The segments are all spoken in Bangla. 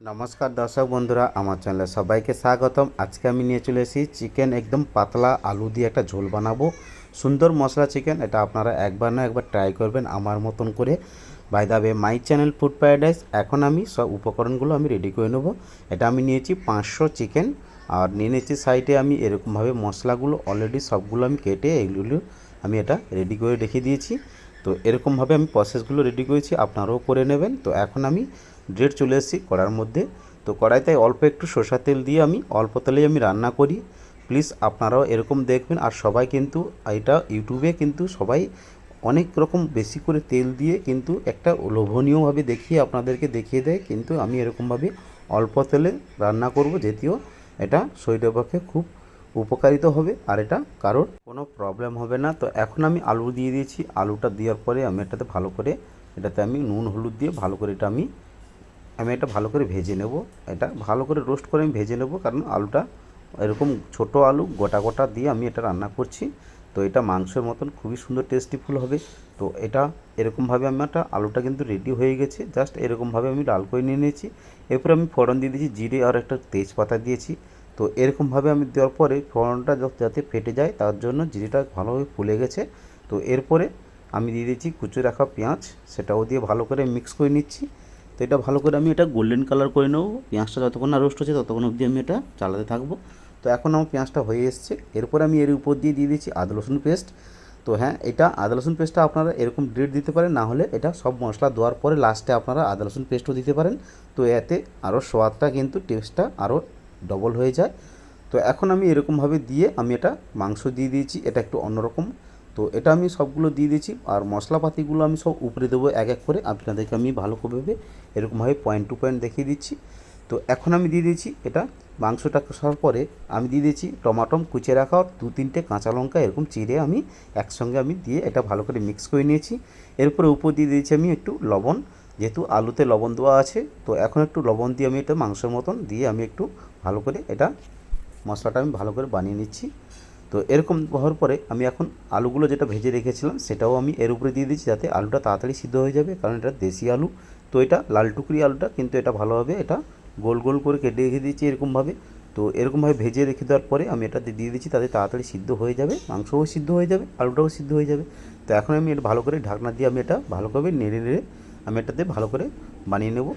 নমস্কার দর্শক বন্ধুরা, আমার চ্যানেলে সবাইকে স্বাগতম। আজকে আমি নিয়ে চলে এসেছি চিকেন, একদম পাতলা আলু দিয়ে একটা ঝোল বানাবো। সুন্দর মশলা চিকেন। এটা আপনারা একবার না একবার ট্রাই করবেন আমার মতন করে। By the way, my channel food paradise. এখন আমি সব উপকরণগুলো আমি রেডি করে নেব। এটা আমি নিয়েছি 500 চিকেন, আর নিয়ে নিয়েছি সাইডে আমি এরকমভাবে মশলাগুলো অলরেডি সবগুলো আমি কেটে এগুলো আমি এটা রেডি করে রেখে দিয়েছি। তো এরকমভাবে আমি প্রসেসগুলো রেডি করেছি, আপনারাও করে নেবেন। তো এখন আমি ডিরেক্ট চলে এসেছি কড়ার মধ্যে। তো কড়াইতে অল্প একটু সরষা তেল দিয়ে আমি অল্প তেলেই আমি রান্না করি। প্লিজ আপনারাও এরকম দেখবেন। আর সবাই কিন্তু এটা ইউটিউবে কিন্তু সবাই অনেক রকম বেশি করে তেল দিয়ে কিন্তু একটা লোভনীয়ভাবে দেখিয়ে আপনাদেরকে দেখিয়ে দেয়, কিন্তু আমি এরকমভাবে অল্প তেলে রান্না করব, যেটিও এটা শরীরের পক্ষে খুব উপকারিত হবে আর এটা কারোর কোনো প্রবলেম হবে না। তো এখন আমি আলু দিয়ে দিয়েছি। আলুটা দেওয়ার পরে আমি এটাতে ভালো করে এটাতে আমি নুন হলুদ দিয়ে ভালো করে আমি এটা ভালো করে ভেজে নেব। এটা ভালো করে রোস্ট করে আমি ভেজে নেব, কারণ আলুটা এরকম ছোট আলু গোটা গোটা দিয়ে আমি এটা রান্না করছি। তো এটা মাংসের মতন খুবই সুন্দর টেস্টিফুল হবে। তো এটা এরকমভাবে একটা আলুটা কিন্তু রেডি হয়ে গেছে। জাস্ট এরকমভাবে আমি লাল করে নিয়ে নিয়েছি। এরপরে আমি ফোড়ন দিয়ে দিয়েছি জিরে আর একটা তেজপাতা দিয়েছি। তো এরকমভাবে আমি দেওয়ার পরে ফোড়নটা যাতে ফেটে যায় তার জন্য জিরেটা ভালোভাবে ফুলে গেছে। তো এরপরে আমি দিয়ে দিয়েছি কুচি রাখা পেঁয়াজ, সেটাও দিয়ে ভালো করে মিক্স করে নিচ্ছি। তো এটা ভালো করে আমি এটা গোল্ডেন কালার করে নেবো। পেঁয়াজটা যতক্ষণ না রোস্ট হচ্ছে ততক্ষণ অবধি আমি এটা চালাতে থাকবো। তো এখন আমার পেঁয়াজটা হয়ে এসছে। এরপর আমি এর উপর দিয়ে দিয়েছি আদা রসুন পেস্ট। তো হ্যাঁ, এটা আদা রসুন পেস্টটা আপনারা এরকম ডিরেক্ট দিতে পারেন, না হলে এটা সব মশলা দেওয়ার পরে লাস্টে আপনারা আদা রসুন পেস্টও দিতে পারেন। তো এতে আরও স্বাদটা কিন্তু টেস্টটা আরও ডবল হয়ে যায়। তো এখন আমি এরকমভাবে দিয়ে আমি এটা মাংস দিয়ে দিয়েছি। এটা একটু অন্যরকম। তো এটা আমি সবগুলো দিয়ে দিয়েছি, আর মশলাপাতিগুলো আমি সব উপরে দেবো এক এক করে। আপনাদেরকে আমি ভালো করে এরকমভাবে পয়েন্ট টু পয়েন্ট দেখিয়ে দিচ্ছি। তো এখন আমি দিয়ে দিয়েছি এটা মাংসটা কষার পরে আমি দিয়ে দিয়েছি টমাটম কুচিয়ে রাখা, দু তিনটে কাঁচা লঙ্কা এরকম চিড়ে আমি একসঙ্গে আমি দিয়ে এটা ভালো করে মিক্স করে নিয়েছি। এরপরে উপর দিয়ে দিয়েছি আমি একটু লবণ, যেহেতু আলুতে লবণ দেওয়া আছে। তো এখন একটু লবণ দিয়ে আমি এটা মাংসের মতন দিয়ে আমি একটু ভালো করে এটা মশলাটা আমি ভালো করে বানিয়ে নিচ্ছি। তো এরকম হওয়ার পরে আমি এখন আলুগুলো যেটা ভেজে রেখেছিলাম সেটাও আমি এর উপরে দিয়ে দিচ্ছি, যাতে আলুটা তাড়াতাড়ি সিদ্ধ হয়ে যাবে, কারণ এটা দেশি আলু। তো এটা লাল টুকরি আলুটা, কিন্তু এটা ভালোভাবে এটা গোল গোল করে কেটে রেখে দিয়েছি এরকমভাবে। তো এরকমভাবে ভেজে রেখে দেওয়ার পরে আমি এটাতে দিয়ে দিচ্ছি, তাতে তাড়াতাড়ি সিদ্ধ হয়ে যাবে, মাংসও সিদ্ধ হয়ে যাবে, আলুটাও সিদ্ধ হয়ে যাবে। তো এখন আমি এটা ভালো করে ঢাকনা দিয়ে আমি এটা ভালোভাবে নেড়ে নেড়ে আমি এটাতে ভালো করে বানিয়ে নেব।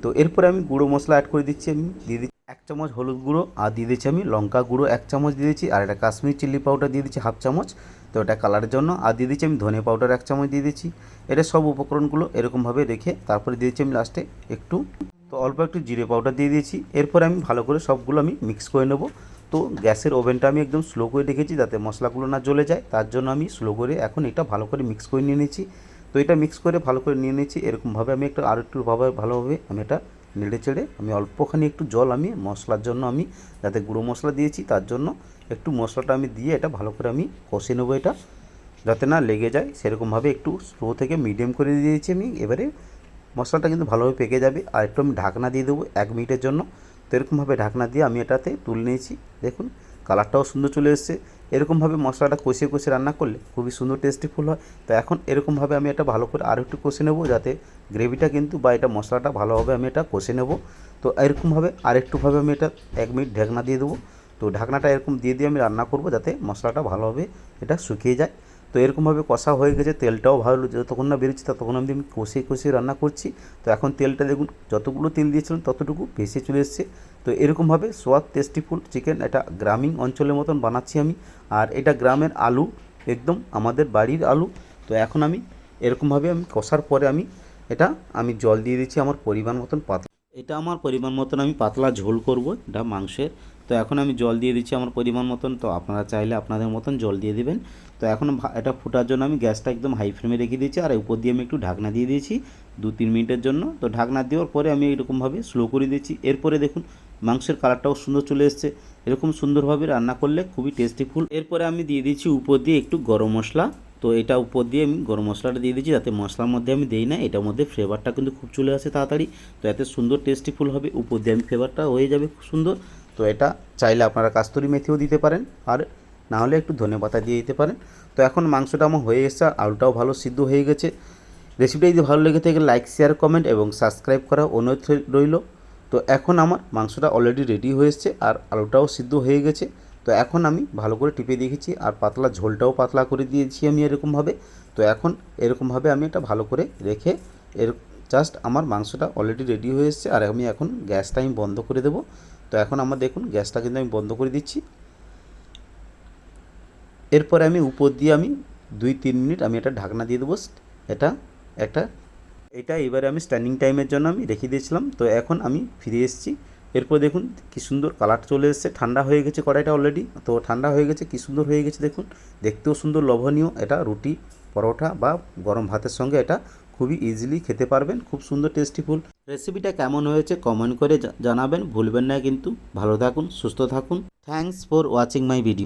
তো এরপরে আমি গুঁড়ো মশলা অ্যাড করে দিচ্ছি। আমি দিয়ে দিচ্ছি 1 চামচ হলুদ গুঁড়ো, আর দিয়ে দিচ্ছি আমি লঙ্কা গুঁড়ো 1 চামচ দিয়ে দিচ্ছি, আর এটা কাশ্মীরি চিলি পাউডার দিয়ে দিচ্ছি 1/2 চামচ। তো এটা কালারের জন্য। আর দিয়ে দিচ্ছি আমি ধনে পাউডার 1 চামচ দিয়ে দিচ্ছি। এটা সব উপকরণগুলো এরকমভাবে রেখে তারপরে দিয়ে দিচ্ছি আমি লাস্টে একটু, তো অল্প একটু জিরে পাউডার দিয়ে দিয়েছি। এরপরে আমি ভালো করে সবগুলো আমি মিক্স করে নেব। তো গ্যাসের ওভেনটা আমি একদম স্লো করে রেখেছি, যাতে মশলাগুলো না জ্বলে যায়, তার জন্য আমি স্লো করে এখন এটা ভালো করে মিক্স করে নিয়ে নিচ্ছি। তো এটা মিক্স করে ভালো করে নিয়ে নিচ্ছি। এরকমভাবে আমি আর একটু ভালোভাবে আমি এটা নেড়ে চেড়ে আমি অল্পখানি একটু জল আমি মশলার জন্য আমি যাতে গুঁড়ো মশলা দিয়েছি তার জন্য একটু মশলাটা আমি দিয়ে এটা ভালো করে আমি কষে নেবো, এটা যাতে না লেগে যায়। সেরকমভাবে একটু স্লো থেকে মিডিয়াম করে দিয়েছি আমি। এবারে মশলাটা কিন্তু ভালোভাবে পেকে যাবে, আর একটু আমি ঢাকনা দিয়ে দেবো 1 মিনিটের জন্য। তো এরকমভাবে ঢাকনা দিয়ে আমি এটাতে তুলে নিয়েছি। দেখুন কালারটাও সুন্দর চলে এসেছে। এরকমভাবে মশলাটা কষিয়ে কষিয়ে রান্না করলে খুবই সুন্দর টেস্টিফুল হয়। তো এখন এরকমভাবে আমি এটা ভালো করে আরও একটু কষে নেবো, যাতে গ্রেভিটা কিন্তু বা এটা মশলাটা ভালোভাবে আমি এটা কষে নেব। তো এরকমভাবে আরেকটুভাবে আমি এটা 1 মিনিট ঢাকনা দিয়ে দেবো। তো ঢাকনাটা এরকম দিয়ে দিয়ে আমি রান্না করব, যাতে মশলাটা ভালোভাবে এটা শুকিয়ে যায়। তো এরকমভাবে কষা হয়ে গেছে, তেলটাও ভালো যতক্ষণ না বেরোচ্ছে ততক্ষণ আমি কষিয়ে কষিয়ে রান্না করছি। তো এখন তেলটা দেখুন যতগুলো তেল দিয়েছিলাম ততটুকু ভেসে চলে এসছে। তো এরকমভাবে সোয়াদ টেস্টিফুল চিকেন এটা গ্রামীণ অঞ্চলের মতন বানাচ্ছি আমি। আর এটা গ্রামের আলু, একদম আমাদের বাড়ির আলু। তো এখন আমি এরকমভাবে আমি কষার পরে আমি জল দিয়ে দিচ্ছি আমার পরিমাণ মতন পাতলা। এটা আমার পরিমাণ মতন আমি পাতলা ঝোল করব এটা মাংসের। তো এখন আমি জল দিয়ে দিচ্ছি আমার পরিমাণ মতন। তো আপনারা চাইলে আপনাদের মতন জল দিয়ে দেবেন। তো এখন এটা ফোটার জন্য আমি গ্যাসটা একদম হাই ফ্লেমে রেখে দিয়েছি, আর উপর দিয়ে আমি একটু ঢাকনা দিয়ে দিয়েছি 2-3 মিনিটের জন্য। তো ঢাকনা দেওয়ার পরে আমি এরকমভাবে স্লো করে দিয়েছি। এরপরে দেখুন মাংসের কালারটাও সুন্দর চলে এসছে। এরকম সুন্দরভাবে রান্না করলে খুবই টেস্টিফুল। এরপরে আমি দিয়ে দিচ্ছি উপর দিয়ে একটু গরম মশলা। তো এটা উপর দিয়ে আমি গরম মশলাটা দিয়ে দিচ্ছি, যাতে মশলার মধ্যে আমি দিই না, এটার মধ্যে ফ্লেভারটা কিন্তু খুব চলে আসে তাড়াতাড়ি। তো এতে সুন্দর টেস্টিফুল হবে, উপর দিয়ে আমি ফ্লেভারটা হয়ে যাবে খুব সুন্দর। তো এটা চাইলে আপনারা কাস্তুরি মেথিও দিতে পারেন, আর না হলে একটু ধনেপাতা দিয়ে দিতে পারেন। তো এখন মাংসটা আমার হয়ে এসছে, আর আলুটাও ভালো সিদ্ধ হয়ে গেছে। রেসিপিটা যদি ভালো লেগে থাকে লাইক শেয়ার কমেন্ট এবং সাবস্ক্রাইব করা অনুরোধ রইল। তো এখন আমার মাংসটা অলরেডি রেডি হয়ে এসছে আর আলুটাও সিদ্ধ হয়ে গেছে। তো এখন আমি ভালো করে টিপে দেখেছি আর পাতলা ঝোলটাও পাতলা করে দিয়েছি আমি এরকমভাবে। তো এখন এরকমভাবে আমি এটা ভালো করে রেখে এর জাস্ট আমার মাংসটা অলরেডি রেডি হয়ে এসছে আর আমি এখন গ্যাসটা আমি বন্ধ করে দেবো। তো এখন আমার দেখুন গ্যাসটা কিন্তু আমি বন্ধ করে দিচ্ছি। এরপরে আমি উপর দিয়ে আমি 2-3 মিনিট আমি এটা ঢাকনা দিয়ে দেবো। এটা একটা এটা এবারে আমি স্ট্যান্ডিং টাইমের জন্য আমি রেখে দিয়েছিলাম। তো এখন আমি ফিরে এসেছি। এরপর দেখুন কি সুন্দর কালার চলে এসেছে, ঠান্ডা হয়ে গেছে কড়াইটা অলরেডি। তো ঠান্ডা হয়ে গেছে, কি সুন্দর হয়ে গেছে দেখুন, দেখতেও সুন্দর লোভনীয়। এটা রুটি, পরোটা বা গরম ভাতের সঙ্গে এটা খুবই ইজিলি খেতে পারবেন, খুব সুন্দর টেস্টিফুল। রেসিপিটা কেমন হয়েছে কমেন্ট করে জানাবেন, ভুলবেন না কিন্তু। ভালো থাকুন, সুস্থ থাকুন। Thanks for watching my video.